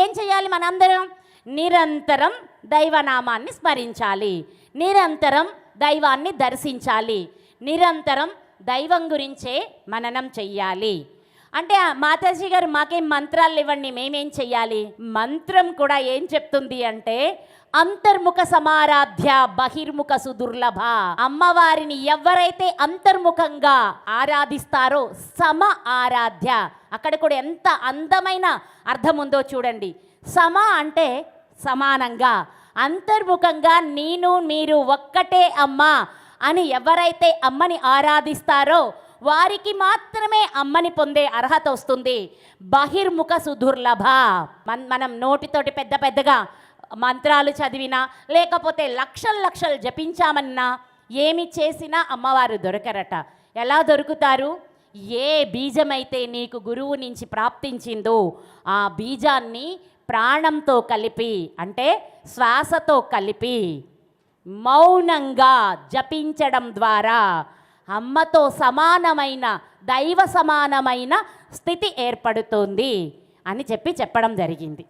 ఏం చేయాలి? మనందరం నిరంతరం దైవనామాన్ని స్మరించాలి, నిరంతరం దైవాన్ని దర్శించాలి, నిరంతరం దైవం గురించే మననం చెయ్యాలి. అంటే మాతాజీ గారు మాకేం మంత్రాలు ఇవ్వండి, మేమేం చెయ్యాలి? మంత్రం కూడా ఏం చెప్తుంది అంటే అంతర్ముఖ సమారాధ్య బహిర్ముఖ సుదుర్లభ. అమ్మవారిని ఎవరైతే అంతర్ముఖంగా ఆరాధిస్తారో సమ ఆరాధ్య. అక్కడ కూడా ఎంత అందమైన అర్థం ఉందో చూడండి. సమ అంటే సమానంగా, అంతర్ముఖంగా నేను మీరు ఒక్కటే అమ్మ అని ఎవరైతే అమ్మని ఆరాధిస్తారో వారికి మాత్రమే అమ్మని పొందే అర్హత వస్తుంది. బహిర్ముఖ సుదుర్లభ. మనం నోటితోటి పెద్ద పెద్దగా మంత్రాలు చదివినా లేకపోతే లక్షలు లక్షలు జపించామన్నా ఏమి చేసినా అమ్మవారు దొరకరట. ఎలా దొరుకుతారు? ఏ బీజమైతే నీకు గురువు నుంచి ప్రాప్తించిందో ఆ బీజాన్ని ప్రాణంతో కలిపి, అంటే శ్వాసతో కలిపి మౌనంగా జపించడం ద్వారా అమ్మతో సమానమైన దైవ సమానమైన స్థితి ఏర్పడుతుంది అని చెప్పడం జరిగింది.